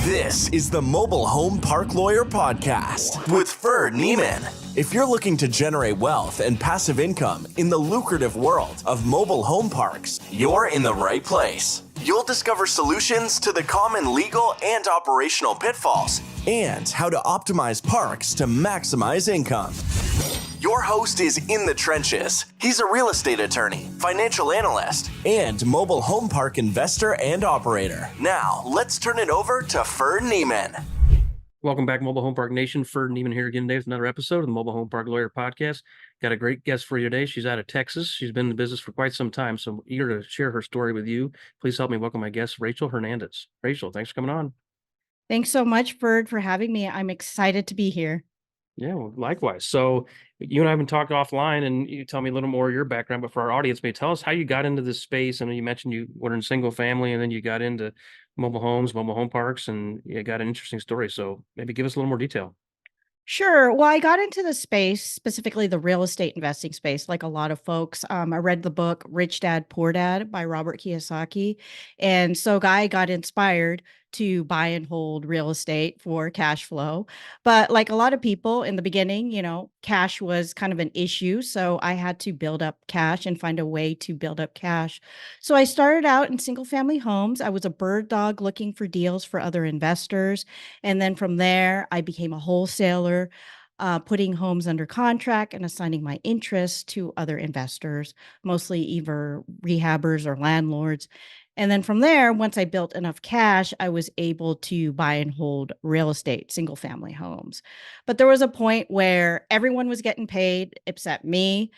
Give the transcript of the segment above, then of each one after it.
This is the Mobile Home Park Lawyer Podcast with Ferd Neiman. If you're looking to generate wealth and passive income in the lucrative world of mobile home parks, you're in the right place. You'll discover solutions to the common legal and operational pitfalls and how to optimize parks to maximize income. Your host is in the trenches. He's a real estate attorney, financial analyst, and mobile home park investor and operator. Now, let's turn it over to Ferd Neiman. Welcome back, Mobile Home Park Nation. Ferd Neiman here again today with another episode of the Mobile Home Park Lawyer Podcast. Got a great guest for you today. She's out of Texas. She's been in the business for quite some time, so I'm eager to share her story with you. Please help me welcome my guest, Rachel Hernandez. Rachel, thanks for coming on. Thanks so much, Ferd, for having me. I'm excited to be here. Yeah, well, likewise. So you and I have been talking offline, and you tell me a little more of your background, but for our audience, maybe tell us how you got into this space. I know you mentioned you were in single family, and then you got into mobile homes, mobile home parks, and you got an interesting story. So maybe give us a little more detail. Sure. Well, I got into the space, specifically the real estate investing space, like a lot of folks. I read the book Rich Dad, Poor Dad by Robert Kiyosaki. And so I got inspired to buy and hold real estate for cash flow. But like a lot of people in the beginning, cash was kind of an issue. So I had to build up cash and find a way to build up cash. So I started out in single family homes. I was a bird dog looking for deals for other investors. And then from there, I became a wholesaler, putting homes under contract and assigning my interests to other investors, mostly either rehabbers or landlords. And then from there, once I built enough cash, I was able to buy and hold real estate, single family homes. But there was a point where everyone was getting paid except me.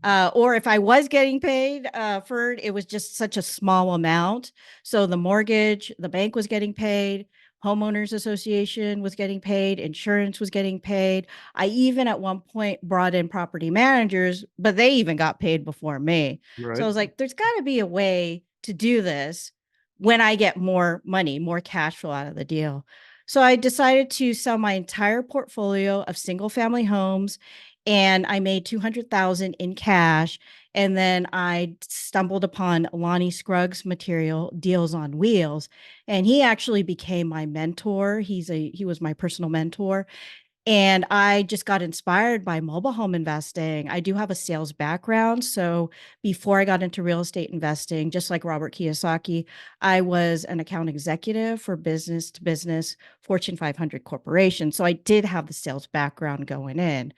Or if I was getting paid, it was just such a small amount. So the mortgage, the bank was getting paid. Homeowners Association was getting paid, insurance was getting paid. I even at one point brought in property managers, but they even got paid before me. Right. So I was like, there's got to be a way to do this when I get more money, more cash flow out of the deal. So I decided to sell my entire portfolio of single family homes, and I made $200,000 in cash. And then I stumbled upon Lonnie Scruggs material, Deals on Wheels, and he actually became my mentor. He was my personal mentor. And I just got inspired by mobile home investing. I do have a sales background. So before I got into real estate investing, just like Robert Kiyosaki, I was an account executive for business to business Fortune 500 corporations. So I did have the sales background going in.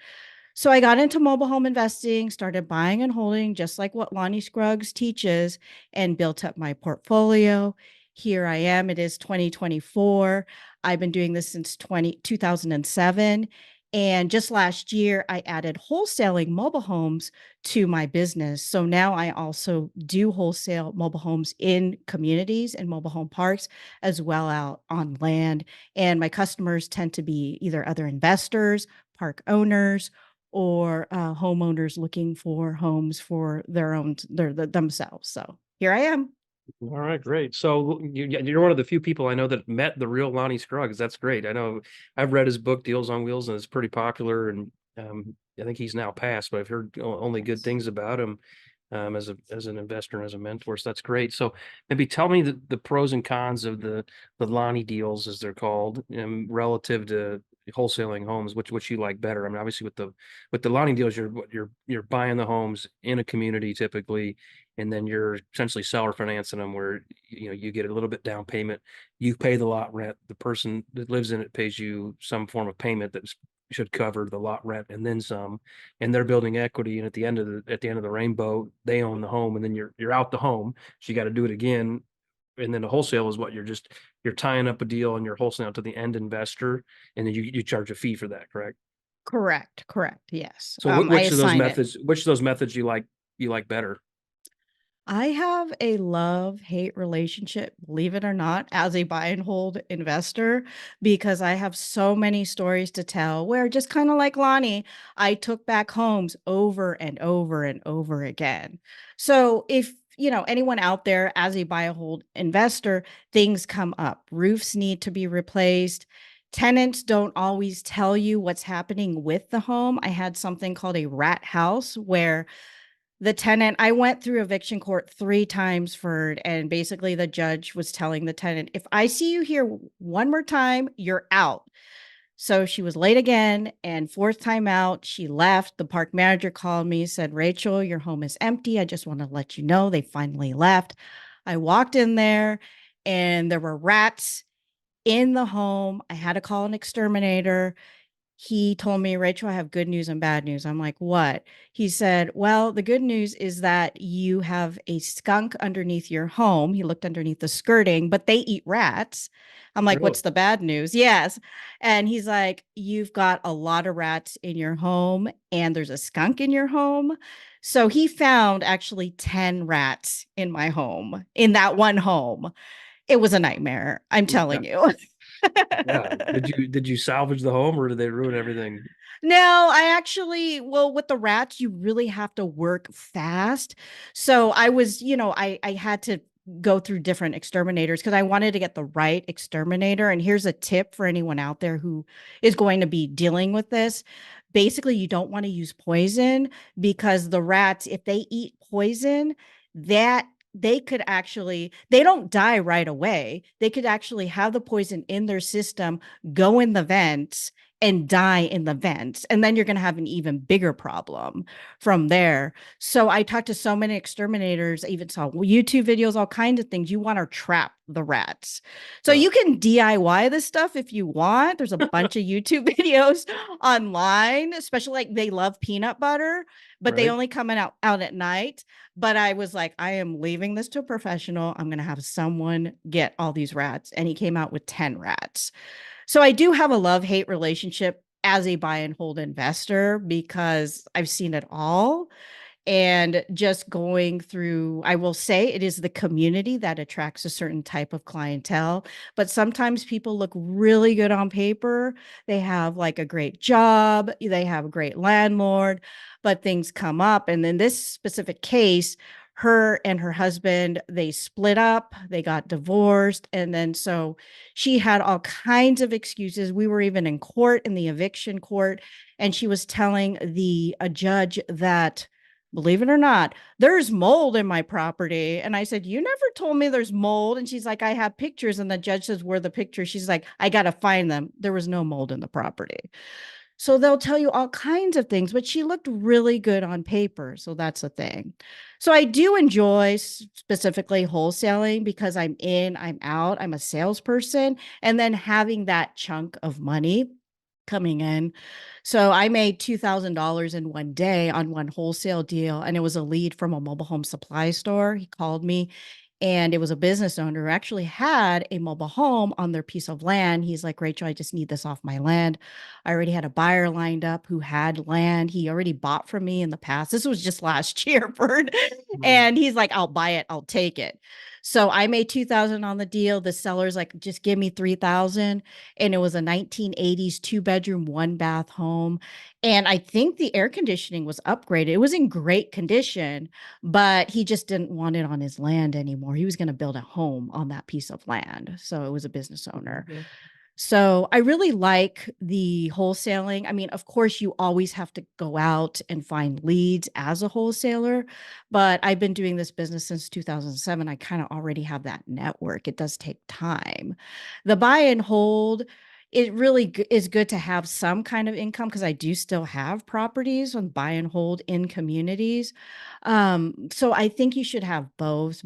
So I got into mobile home investing, started buying and holding, just like what Lonnie Scruggs teaches, and built up my portfolio. Here I am. It is 2024. I've been doing this since 2007. And just last year, I added wholesaling mobile homes to my business. So now I also do wholesale mobile homes in communities and mobile home parks, as well out on land. And my customers tend to be either other investors, park owners, or homeowners looking for homes for themselves. So here I am. All right, great. So you're one of the few people I know that met the real Lonnie Scruggs. That's great. I know I've read his book, Deals on Wheels, and it's pretty popular. And I think he's now passed, but I've heard only good things about him as an investor and as a mentor. So that's great. So maybe tell me the pros and cons of the Lonnie deals, as they're called, relative to wholesaling homes, which you like better. I mean, obviously with the Lonnie deals, you're buying the homes in a community typically, and then you're essentially seller financing them, where you get a little bit down payment, you pay the lot rent, the person that lives in it pays you some form of payment that should cover the lot rent and then some, and they're building equity, and at the end of the rainbow, they own the home, and then you're out the home, so you got to do it again. And then the wholesale is what you're tying up a deal and you're wholesaling to the end investor, and then you charge a fee for that, correct? Correct. Yes. So I which of those assign it. methods you like better? I have a love-hate relationship, believe it or not, as a buy and hold investor, because I have so many stories to tell where, just kind of like Lonnie, I took back homes over and over and over again. So if anyone out there as a buy and hold investor, things come up. Roofs need to be replaced. Tenants don't always tell you what's happening with the home. I had something called a rat house where the tenant, I went through eviction court 3 times for, and basically the judge was telling the tenant, if I see you here one more time, you're out. So she was late again, and fourth time out, she left. The park manager called me, said, Rachel, your home is empty. I just want to let you know they finally left. I walked in there and there were rats in the home. I had to call an exterminator. He told me, Rachel, I have good news and bad news. I'm like, what? He said, well, the good news is that you have a skunk underneath your home. He looked underneath the skirting, but they eat rats. I'm like, Really? what's the bad news? Yes. And he's like, you've got a lot of rats in your home and there's a skunk in your home. So he found actually 10 rats in my home, in that one home. It was a nightmare. I'm Yeah. telling you. Yeah. Did you salvage the home, or did they ruin everything? No, I actually, well, with the rats, you really have to work fast. So I was, I had to go through different exterminators because I wanted to get the right exterminator. And here's a tip for anyone out there who is going to be dealing with this. Basically, you don't want to use poison because the rats, if they eat poison, that they could actually, they don't die right away. They could actually have the poison in their system, go in the vents and die in the vents. And then you're going to have an even bigger problem from there. So I talked to so many exterminators, I even saw YouTube videos, all kinds of things. You want to trap the rats. So you can DIY this stuff if you want. There's a bunch of YouTube videos online, especially like they love peanut butter, but they Right. only come out at night. But I was like, I am leaving this to a professional. I'm going to have someone get all these rats. And he came out with 10 rats. So I do have a love-hate relationship as a buy and hold investor because I've seen it all. And just going through, I will say it is the community that attracts a certain type of clientele. But sometimes people look really good on paper. They have like a great job, they have a great landlord, but things come up. And in this specific case, her and her husband, they split up, they got divorced. And then so she had all kinds of excuses. We were even in court, in the eviction court, and she was telling a judge that, believe it or not, there's mold in my property. And I said, you never told me there's mold. And she's like, I have pictures. And the judge says, where are the pictures? She's like, I got to find them. There was no mold in the property. So they'll tell you all kinds of things, but she looked really good on paper. So that's the thing. So I do enjoy specifically wholesaling because I'm in, I'm out, I'm a salesperson, and then having that chunk of money coming in. So I made $2,000 in one day on one wholesale deal, and it was a lead from a mobile home supply store. He called me, and it was a business owner who actually had a mobile home on their piece of land. He's like, Rachel, I just need this off my land. I already had a buyer lined up who had land. He already bought from me in the past. This was just last year, Bert. And he's like, I'll buy it. I'll take it. So I made 2,000 on the deal. The seller's like, just give me 3,000. And it was a 1980s 2-bedroom, 1-bath home. And I think the air conditioning was upgraded. It was in great condition, but he just didn't want it on his land anymore. He was going to build a home on that piece of land. So it was a business owner. Yeah. So I really like the wholesaling. I mean, of course, you always have to go out and find leads as a wholesaler, but I've been doing this business since 2007. I kind of already have that network. It does take time. The buy and hold, it really is good to have some kind of income because I do still have properties on buy and hold in communities. So I think you should have both,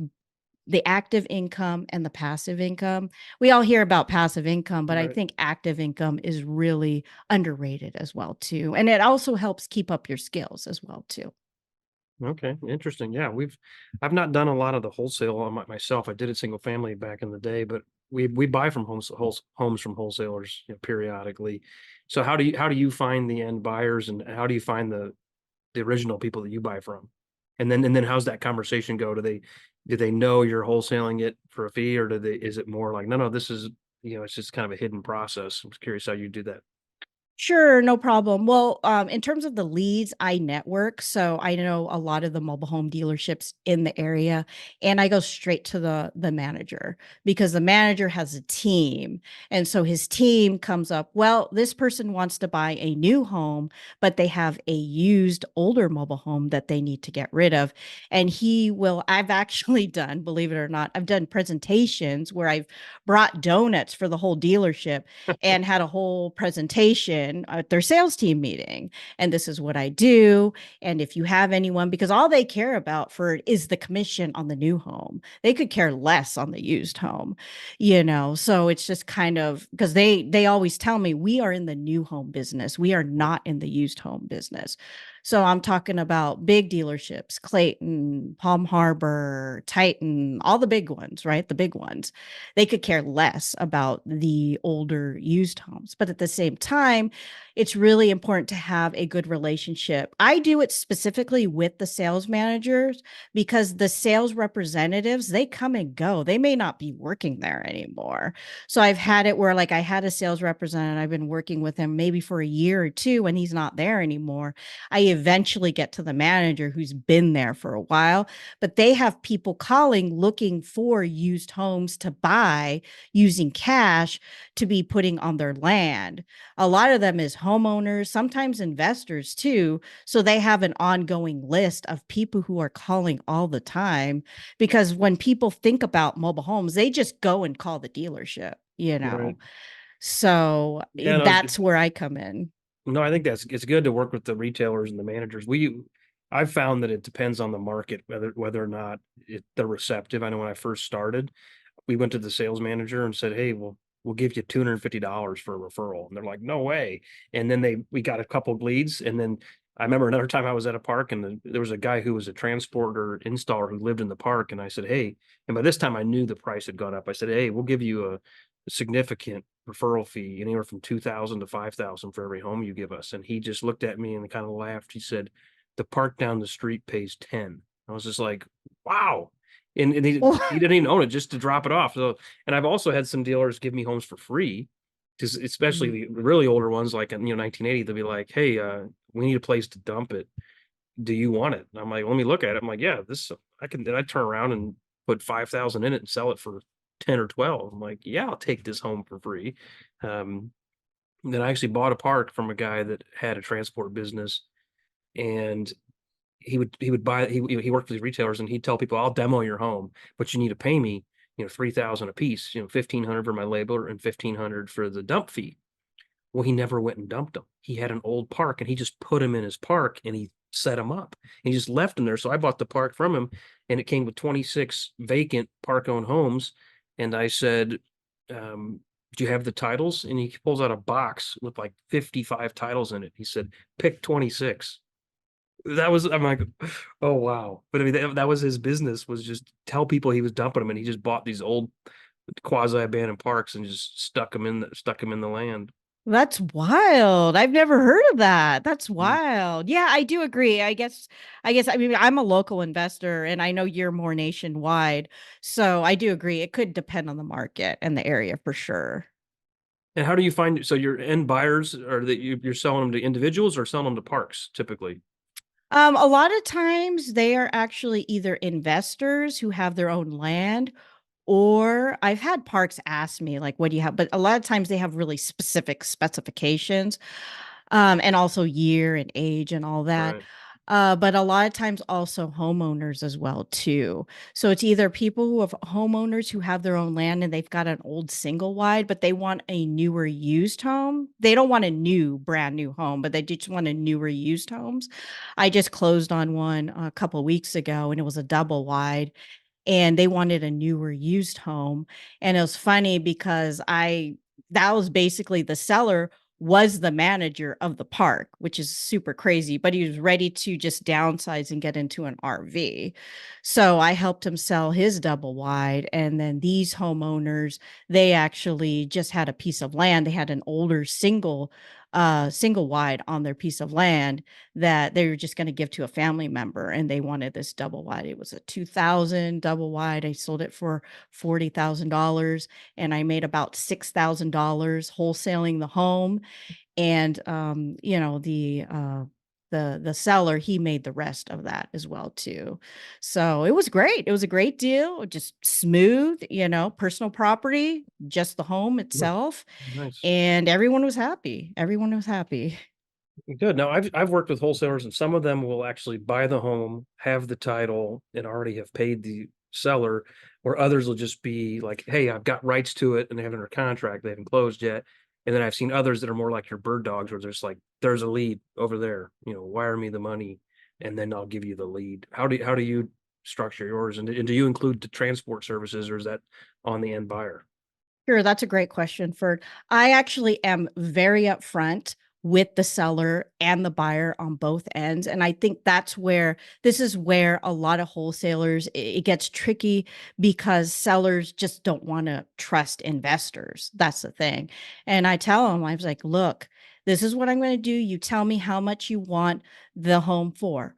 the active income and the passive income. We all hear about passive income, but I Right. think active income is really underrated as well too. And it also helps keep up your skills as well too. Okay, interesting. Yeah, I've not done a lot of the wholesale on myself. I did it single family back in the day, but we buy from homes from wholesalers, periodically. So how do you find the end buyers, and how do you find the original people that you buy from? And then how's that conversation go? Do they know you're wholesaling it for a fee, or is it more like, no, this is, it's just kind of a hidden process? I'm curious how you do that. Sure, no problem. Well, in terms of the leads, I network, so I know a lot of the mobile home dealerships in the area, and I go straight to the manager because the manager has a team, and so his team comes up, well, this person wants to buy a new home, but they have a used older mobile home that they need to get rid of, and he will. I've actually done, believe it or not, I've done presentations where I've brought donuts for the whole dealership and had a whole presentation at their sales team meeting. And this is what I do. And if you have anyone, because all they care about for is the commission on the new home, they could care less on the used home, you know. So it's just kind of because they always tell me we are in the new home business, we are not in the used home business. So I'm talking about big dealerships, Clayton, Palm Harbor, Titan, all the big ones, right? The big ones. They could care less about the older used homes. But at the same time, it's really important to have a good relationship. I do it specifically with the sales managers because the sales representatives, they come and go. They may not be working there anymore. So I've had it where like I had a sales representative, I've been working with him maybe for a year or two and he's not there anymore. I eventually get to the manager who's been there for a while, but they have people calling looking for used homes to buy using cash to be putting on their land. A lot of them is homeowners, sometimes investors too. So they have an ongoing list of people who are calling all the time because when people think about mobile homes, they just go and call the dealership, you Right. know. So Yeah, no, that's where I come in. no, I think it's good to work with the retailers and the managers. I've found that it depends on the market whether or not they're receptive. I know when I first started, we went to the sales manager and said, "Hey, we'll give you $250 for a referral." And they're like, "No way." And then we got a couple of leads. And then I remember another time I was at a park and there was a guy who was a transporter installer who lived in the park. And I said, "Hey," and by this time I knew the price had gone up. I said, "Hey, we'll give you a significant referral fee, anywhere from 2,000 to 5,000 for every home you give us." And he just looked at me and kind of laughed. He said, "The park down the street pays 10." I was just like, wow. And Well, he didn't even own it just to drop it off. So, and I've also had some dealers give me homes for free, because especially the really older ones, like in 1980, they'll be like, "Hey, we need a place to dump it. Do you want it?" And I'm like, "Let me look at it." I'm like, "Yeah, this I can." Then I turn around and put 5,000 in it and sell it for 10 or 12. I'm like, "Yeah, I'll take this home for free." Um, then I actually bought a park from a guy that had a transport business, and he would buy he worked for these retailers and he'd tell people, "I'll demo your home, but you need to pay me, 3,000 a piece, 1,500 for my labor and 1,500 for the dump fee." Well, he never went and dumped them. He had an old park and he just put him in his park and he set him up. And he just left him there. So I bought the park from him and it came with 26 vacant park owned homes. And I said, "Do you have the titles?" And he pulls out a box with like 55 titles in it. He said, "Pick 26." I'm like, "Oh wow." But I mean, that was his business, was just tell people he was dumping them. And he just bought these old quasi abandoned parks and just stuck them in the land. that's wild. I've never heard of that. That's Mm. wild. Yeah, I do agree. I guess I mean I'm a local investor and I know you're more nationwide. So I do agree. It could depend on the market and the area for sure. And how do you find, so your end buyers, are that you're selling them to individuals or selling them to parks typically? A lot of times they are actually either investors who have their own land, or I've had parks ask me, like, what do you have? But a lot of times they have really specific specifications, and also year and age and all that. Right. But a lot of times also homeowners as well too. So it's either people who have homeowners who have their own land and they've got an old single wide, but they want a newer used home. They don't want a new brand new home, but they just want a newer used homes. I just closed on one a couple weeks ago and it was a double wide and they wanted a newer used home. And it was funny because that was basically the seller was the manager of the park, which is super crazy, but he was ready to just downsize and get into an RV. So I helped him sell his double wide. And then these homeowners, they actually just had a piece of land. They had an older single wide on their piece of land that they were just going to give to a family member and they wanted this double wide. It was a 2000 double wide. I sold it for $40,000 and I made about $6,000 wholesaling the home. And the seller, he made the rest of that as well too. So it was great. It was a great deal, just smooth, personal property, just the home Yeah, itself, nice. and everyone was happy. Everyone was happy. Good. Now, I've worked with wholesalers, and some of them will actually buy the home, have the title, and already have paid the seller, or others will just be like, "Hey, I've got rights to it," and they have it under contract. They haven't closed yet. And then I've seen others that are more like your bird dogs, where there's like, "There's a lead over there. Wire me the money, and then I'll give you the lead." How do you structure yours, and do you include the transport services, or is that on the end buyer? Sure, that's a great question, Ferd. I actually am very upfront with the seller and the buyer on both ends. And I think this is where a lot of wholesalers, it gets tricky because sellers just don't want to trust investors. That's the thing. And I tell them, I was like, look, this is what I'm going to do. You tell me how much you want the home for.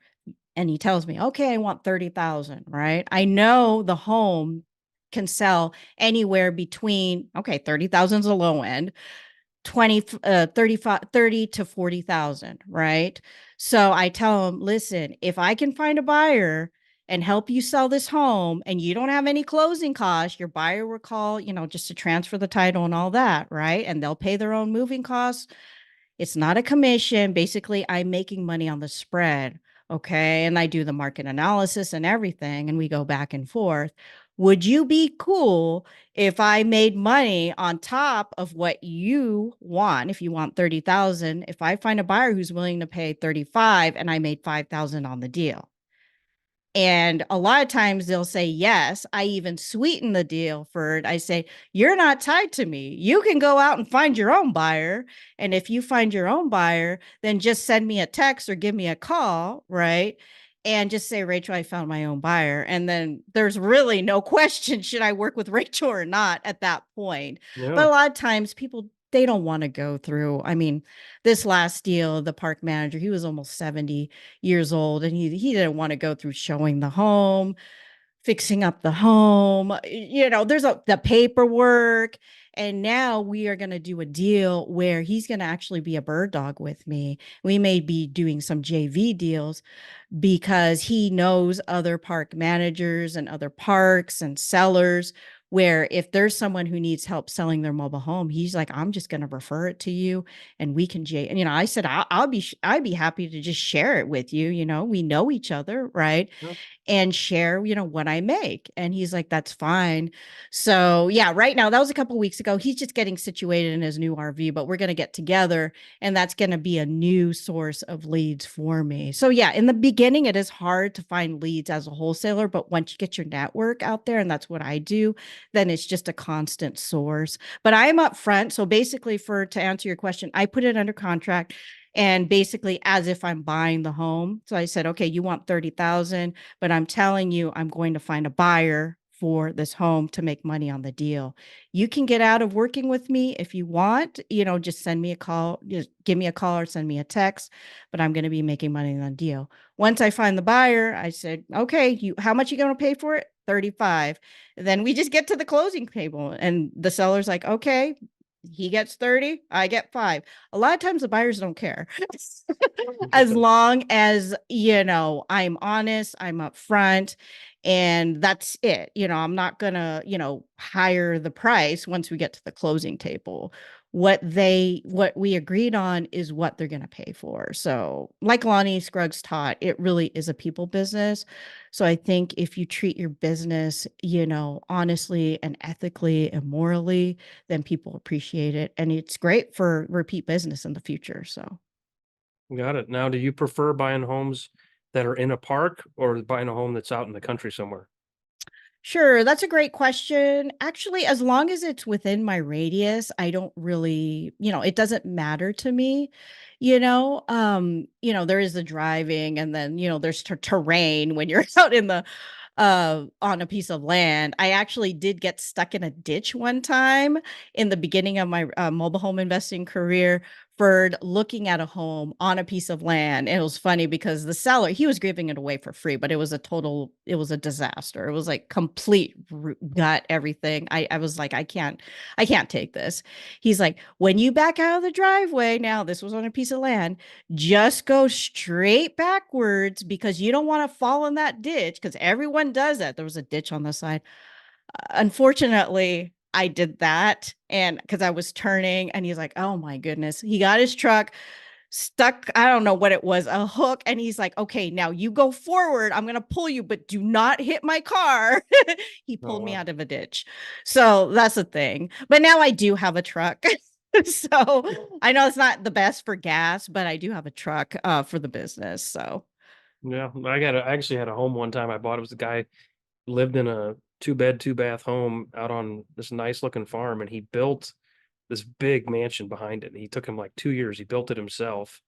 And he tells me, okay, I want 30,000, right? I know the home can sell anywhere between, okay, 30,000 is the low end, 20, 35, 30 to 40,000, right? So I tell him, listen, if I can find a buyer and help you sell this home and you don't have any closing costs, your buyer will call, just to transfer the title and all that, right? And they'll pay their own moving costs. It's not a commission. Basically, I'm making money on the spread. Okay. And I do the market analysis and everything, and we go back and forth. Would you be cool if I made money on top of what you want? If you want 30,000, if I find a buyer who's willing to pay 35 and I made 5,000 on the deal? And a lot of times they'll say yes. I even sweeten the deal for it. I say, you're not tied to me. You can go out and find your own buyer. And if you find your own buyer, then just send me a text or give me a call, right? And just say, Rachel, I found my own buyer. And then there's really no question, should I work with Rachel or not at that point? But Yeah. a lot of times people, they don't want to go through. I mean, this last deal, the park manager, he was almost 70 years old, and he didn't want to go through showing the home, fixing up the home. There's the paperwork. And now we are going to do a deal where he's going to actually be a bird dog with me. We may be doing some JV deals because he knows other park managers and other parks and sellers, where if there's someone who needs help selling their mobile home, he's like, I'm just going to refer it to you, and we can and I said, I'd be happy to just share it with you. We know each other, right? Yeah. And share, what I make. And he's like, that's fine. So yeah, right now, that was a couple of weeks ago. He's just getting situated in his new RV, but we're going to get together, and that's going to be a new source of leads for me. So yeah, in the beginning, it is hard to find leads as a wholesaler, but once you get your network out there, and that's what I do, then it's just a constant source. But I'm upfront. So basically, to answer your question, I put it under contract, and basically as if I'm buying the home. So I said, okay, you want 30,000, but I'm telling you, I'm going to find a buyer for this home to make money on the deal. You can get out of working with me if you want, just send me a call, just give me a call or send me a text, but I'm going to be making money on the deal. Once I find the buyer, I said, okay, how much you going to pay for it? 35. Then we just get to the closing table, and the seller's like, okay, he gets 30, I get 5. A lot of times the buyers don't care. As Interesting. long as, I'm honest, I'm upfront, and that's it. I'm not gonna, higher the price once we get to the closing table. What we agreed on is what they're gonna pay for. So like Lonnie Scruggs taught, it really is a people business. So I think if you treat your business, honestly and ethically and morally, then people appreciate it. And it's great for repeat business in the future. So Got it. Now, do you prefer buying homes that are in a park, or buying a home that's out in the country somewhere? sure, that's a great question. Actually, as long as it's within my radius, I don't really, it doesn't matter to me. There is the driving, and then, there's terrain when you're out in the on a piece of land. I actually did get stuck in a ditch one time in the beginning of my mobile home investing career Ferd looking at a home on a piece of land. And it was funny because the seller, he was giving it away for free, but it was a disaster. It was like complete gut everything. I was like, I can't take this. He's like, when you back out of the driveway, now this was on a piece of land, just go straight backwards because you don't want to fall in that ditch because everyone does that. There was a ditch on the side. Unfortunately, I did that, and because I was turning, and he's like, oh my goodness. He got his truck stuck, I don't know what it was, a hook, and he's like, okay, now you go forward. I'm gonna pull you, but do not hit my car. He Oh, pulled me wow. out of a ditch. So that's the thing. But now I do have a truck. So I know it's not the best for gas, but I do have a truck for the business. So Yeah, I actually had a home one time I bought. It was a guy lived in a 2 bed, 2 bath home out on this nice looking farm, and he built this big mansion behind it. And he took him like 2 years. He built it himself,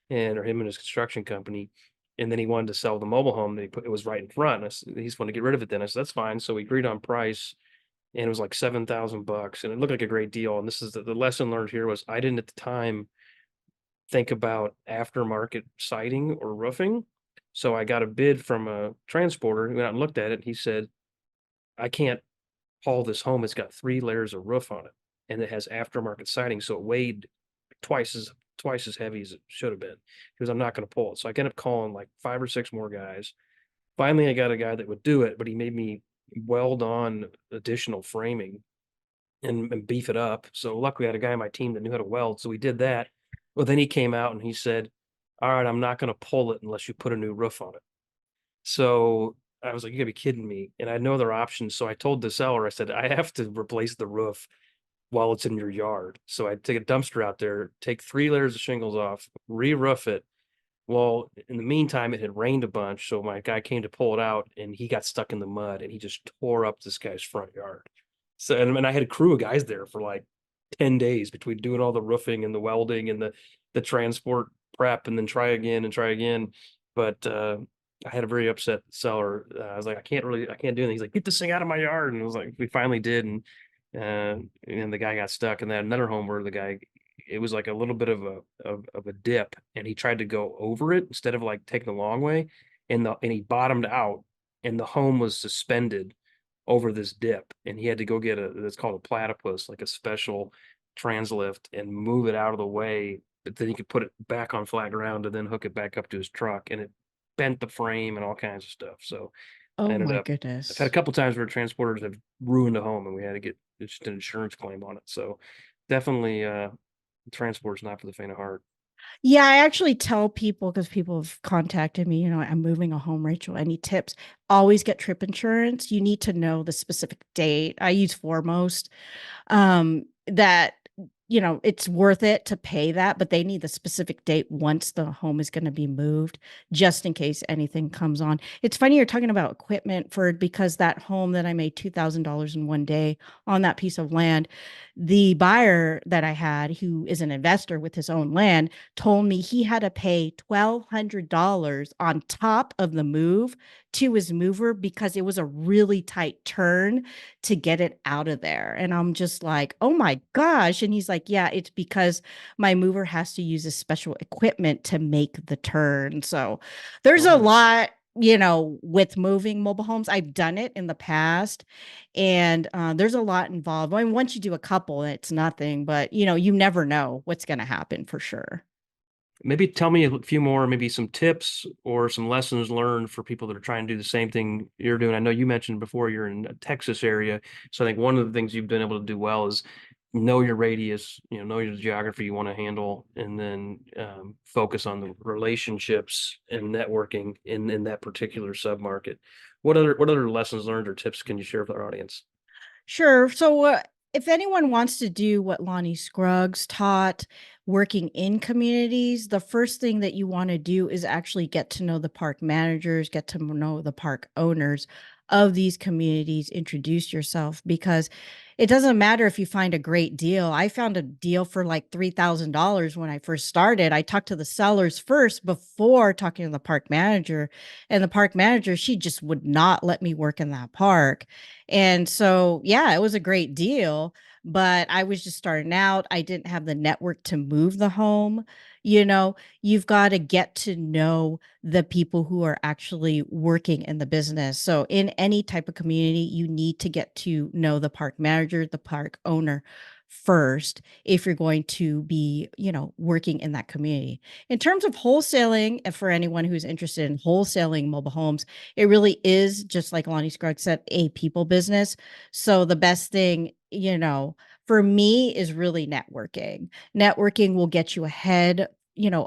or him and his construction company. And then he wanted to sell the mobile home that he put, it was right in front. He just wanted to get rid of it then. I said, that's fine. So we agreed on price, and it was like $7,000, and it looked like a great deal. And this is the lesson learned here was I didn't at the time think about aftermarket siding or roofing. So I got a bid from a transporter. He went out and looked at it. And he said, I can't haul this home. It's got 3 layers of roof on it, and it has aftermarket siding. So it weighed twice as heavy as it should have been because I'm not going to pull it. So I ended up calling like 5 or 6 more guys. Finally, I got a guy that would do it, but he made me weld on additional framing and beef it up. So luckily, I had a guy on my team that knew how to weld. So we did that. Well, then he came out and he said, all right, I'm not going to pull it unless you put a new roof on it. So I was like, you gotta be kidding me. And I had no other options. So I told the seller, I said, I have to replace the roof while it's in your yard. So I take a dumpster out there, take 3 layers of shingles off, re-roof it. Well, in the meantime, it had rained a bunch. So my guy came to pull it out, and he got stuck in the mud, and he just tore up this guy's front yard. So, and I had a crew of guys there for like 10 days between doing all the roofing and the welding and the transport prep, and then try again and try again. But I had a very upset seller. I was like, I can't do anything. He's like, get this thing out of my yard. And it was like, we finally did. And the guy got stuck. And then another home where it was like a little bit of a dip, and he tried to go over it instead of like taking the long way. And he bottomed out, and the home was suspended over this dip, and he had to go get it's called a platypus, like a special translift, and move it out of the way, but then he could put it back on flat ground and then hook it back up to his truck, and it bent the frame and all kinds of stuff. So I oh ended my up I've had a goodness. couple times where transporters have ruined a home and we had to get just an insurance claim on it. So definitely transport's not for the faint of heart. Yeah, I actually tell people because people have contacted me, I'm moving a home, Rachel. Any tips? Always get trip insurance. You need to know the specific date. I use Foremost. That it's worth it to pay that, but they need the specific date once the home is going to be moved, just in case anything comes on. It's funny you're talking about equipment for because that home that I made $2,000 in one day on that piece of land, the buyer that I had, who is an investor with his own land, told me he had to pay $1,200 on top of the move to his mover because it was a really tight turn to get it out of there. And I'm just like, oh my gosh. And he's like, yeah, it's because my mover has to use a special equipment to make the turn. So there's a Oh, lot, with moving mobile homes. I've done it in the past, and there's a lot involved. I mean, once you do a couple, it's nothing, but you never know what's going to happen for sure. maybe tell me a few more, maybe some tips or some lessons learned for people that are trying to do the same thing you're doing. I know you mentioned before you're in the Texas area. So I think one of the things you've been able to do well is know your radius, know your geography you want to handle, and then focus on the relationships and networking in that particular submarket. What other lessons learned or tips can you share with our audience? Sure. So, if anyone wants to do what Lonnie Scruggs taught, working in communities, the first thing that you want to do is actually get to know the park managers, get to know the park owners of these communities, introduce yourself because it doesn't matter if you find a great deal. I found a deal for like $3,000 when I first started. I talked to the sellers first before talking to the park manager, and the park manager, she just would not let me work in that park. And so, yeah, it was a great deal. but I was just starting out. I didn't have the network to move the home. You know, you've got to get to know the people who are actually working in the business. So in any type of community, you need to get to know the park manager, the park owner first if you're going to be, working in that community. In terms of wholesaling, and for anyone who's interested in wholesaling mobile homes, it really is, just like Lonnie Scruggs said, a people business. So the best thing, for me is really networking. Networking will get you ahead,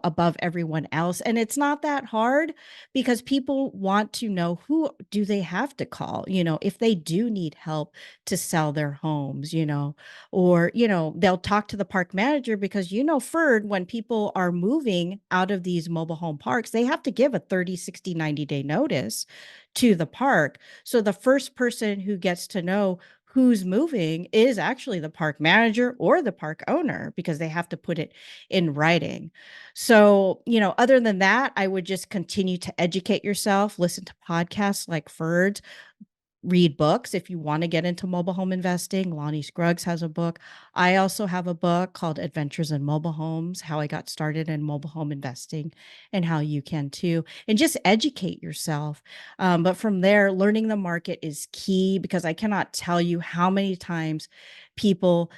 above everyone else. And it's not that hard because people want to know, who do they have to call, if they do need help to sell their homes, or, they'll talk to the park manager because, Ferd, when people are moving out of these mobile home parks, they have to give a 30, 60, 90-day notice to the park. So the first person who gets to know who's moving is actually the park manager or the park owner, because they have to put it in writing. So, other than that, I would just continue to educate yourself, listen to podcasts like Ferd's, read books if you want to get into mobile home investing. Lonnie Scruggs has a book. I also have a book called Adventures in Mobile Homes, How I Got Started in Mobile Home Investing, and how you can too. And just educate yourself. But from there, learning the market is key, because I cannot tell you how many times people,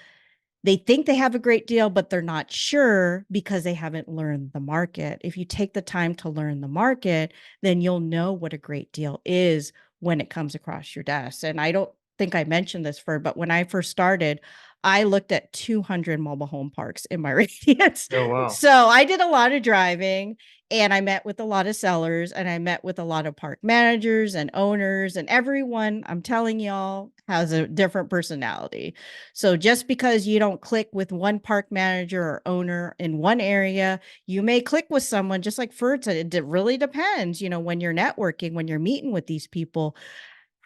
they think they have a great deal, but they're not sure because they haven't learned the market. If you take the time to learn the market, then you'll know what a great deal is when it comes across your desk. And I don't think I mentioned this, but when I first started, I looked at 200 mobile home parks in my radius. Oh, wow. So I did a lot of driving, and I met with a lot of sellers, and I met with a lot of park managers and owners, and everyone, I'm telling y'all, has a different personality. So just because you don't click with one park manager or owner in one area, you may click with someone, just like Ferd said. It really depends, when you're networking, when you're meeting with these people,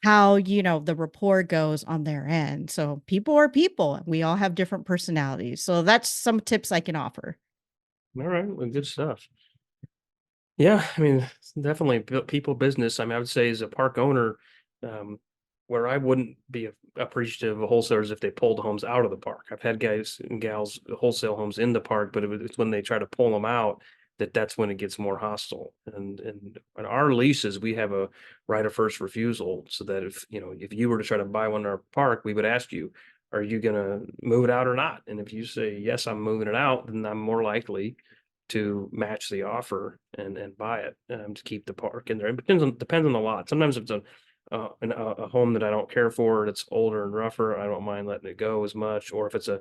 how, the rapport goes on their end. So people are people. We all have different personalities. So that's some tips I can offer. All right, well, good stuff. Yeah, I mean, it's definitely people business. I mean, I would say as a park owner, um, where I wouldn't be appreciative of wholesalers if they pulled homes out of the park. I've had guys and gals wholesale homes in the park, but it's when they try to pull them out that's when it gets more hostile. And on our leases, we have a right of first refusal, so that if you were to try to buy one in our park, we would ask you, are you going to move it out or not? And if you say yes, I'm moving it out, then I'm more likely to match the offer and buy it, to keep the park in there. It depends on the lot. Sometimes if it's a home that I don't care for, it's older and rougher, I don't mind letting it go as much. Or if it's a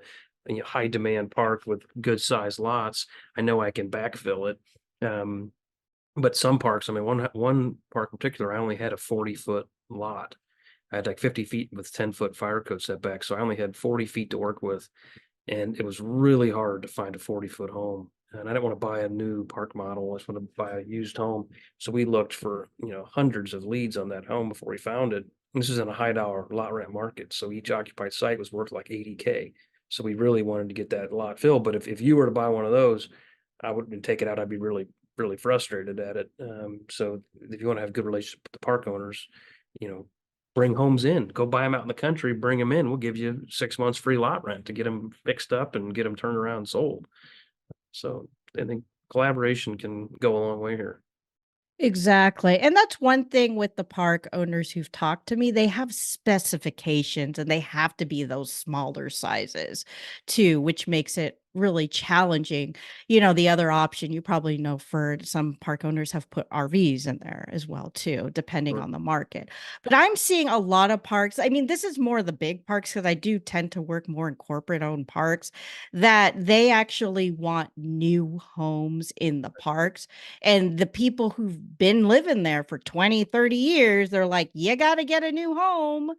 high demand park with good sized lots, I know I can backfill it. But some parks, I mean, one park in particular, I only had a 40-foot lot. I had like 50 feet with 10-foot fire code setback, so I only had 40 feet to work with, and it was really hard to find a 40-foot home. And I didn't want to buy a new park model. I just wanted to buy a used home. So we looked for, hundreds of leads on that home before we found it. And this is in a high dollar lot rent market. So each occupied site was worth like 80K. So we really wanted to get that lot filled. But if you were to buy one of those, I wouldn't take it out. I'd be really, really frustrated at it. So if you want to have good relationship with the park owners, you know, bring homes in, go buy them out in the country, bring them in. We'll give you 6 months free lot rent to get them fixed up and get them turned around and sold. So I think collaboration can go a long way here. Exactly. And that's one thing with the park owners who've talked to me. They have specifications, and they have to be those smaller sizes too, which makes it really challenging. The other option, you probably know, for some park owners have put RVs in there as well too, depending Sure. on the market. But I'm seeing a lot of parks. I mean, this is more the big parks, because I do tend to work more in corporate owned parks, that they actually want new homes in the parks. And the people who've been living there for 20, 30 years, they're like, you got to get a new home.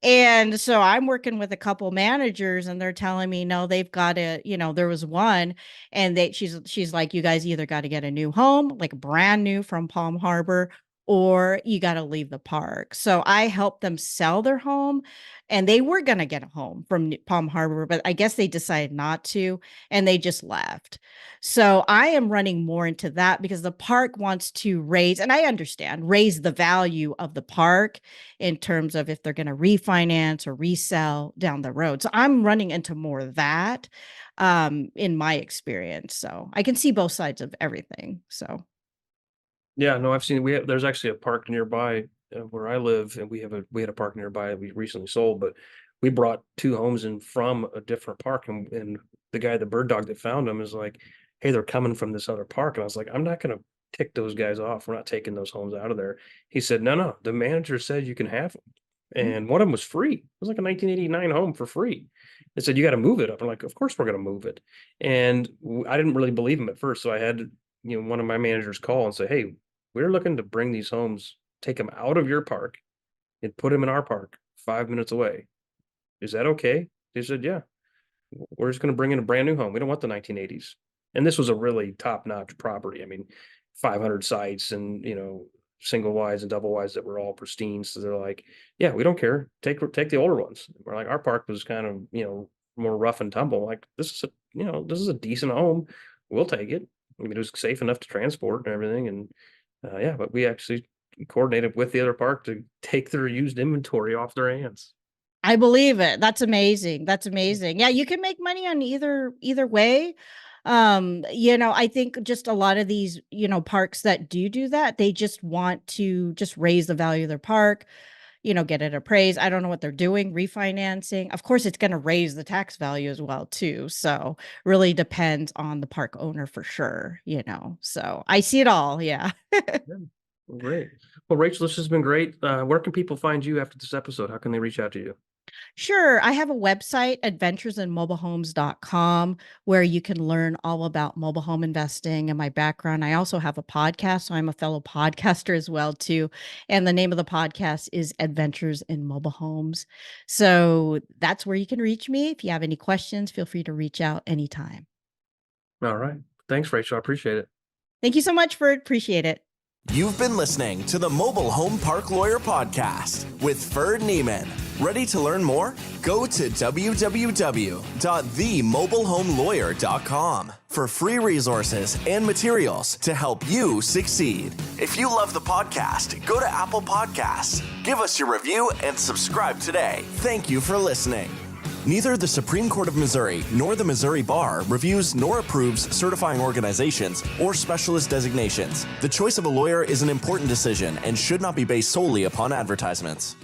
And so I'm working with a couple managers, and they're telling me, no, they've got to, there was one, and she's like, you guys either got to get a new home, like brand new from Palm Harbor, or you got to leave the park. So I helped them sell their home, and they were going to get a home from Palm Harbor, but I guess they decided not to, and they just left. So I am running more into that because the park wants to raise, and I understand, raise the value of the park in terms of if they're going to refinance or resell down the road. So I'm running into more of that in my experience. So I can see both sides of everything. So Yeah, no, I've seen there's actually a park nearby where I live, and we had a park nearby that we recently sold, but we brought two homes in from a different park, and the guy, the bird dog that found them, is like, "Hey, they're coming from this other park," and I was like, "I'm not gonna tick those guys off. We're not taking those homes out of there." He said, "No, no, the manager said you can have them," mm, and one of them was free. It was like a 1989 home for free. They said, "You got to move it up." I'm like, "Of course we're gonna move it," and I didn't really believe him at first, so I had one of my managers call and say, "Hey, we're looking to bring these homes, take them out of your park and put them in our park 5 minutes away. Is that okay?" They said, "Yeah, we're just going to bring in a brand new home. We don't want the 1980s." And this was a really top notch property. I mean, 500 sites and, single wides and double wides that were all pristine. So they're like, "Yeah, we don't care. Take the older ones." We're like, our park was kind of, more rough and tumble. Like, this is a decent home. We'll take it. I mean, it was safe enough to transport and everything. And yeah, but we actually coordinated with the other park to take their used inventory off their hands. I believe it. That's amazing. That's amazing. Yeah, you can make money on either way. I think just a lot of these, parks that do that, they just want to just raise the value of their park, get it appraised. I don't know what they're doing, refinancing. Of course, it's going to raise the tax value as well too. So really depends on the park owner for sure. So I see it all. Yeah. Yeah. Well, great. Well, Rachel, this has been great. Where can people find you after this episode? How can they reach out to you? Sure. I have a website, adventuresinmobilehomes.com, where you can learn all about mobile home investing and my background. I also have a podcast, so I'm a fellow podcaster as well too. And the name of the podcast is Adventures in Mobile Homes. So that's where you can reach me. If you have any questions, feel free to reach out anytime. All right. Thanks, Rachel. I appreciate it. Thank you so much for it. Appreciate it. You've been listening to the Mobile Home Park Lawyer Podcast with Ferd Neiman. Ready to learn more? Go to www.themobilehomelawyer.com for free resources and materials to help you succeed. If you love the podcast, go to Apple Podcasts, give us your review, and subscribe today. Thank you for listening. Neither the Supreme Court of Missouri nor the Missouri Bar reviews nor approves certifying organizations or specialist designations. The choice of a lawyer is an important decision and should not be based solely upon advertisements.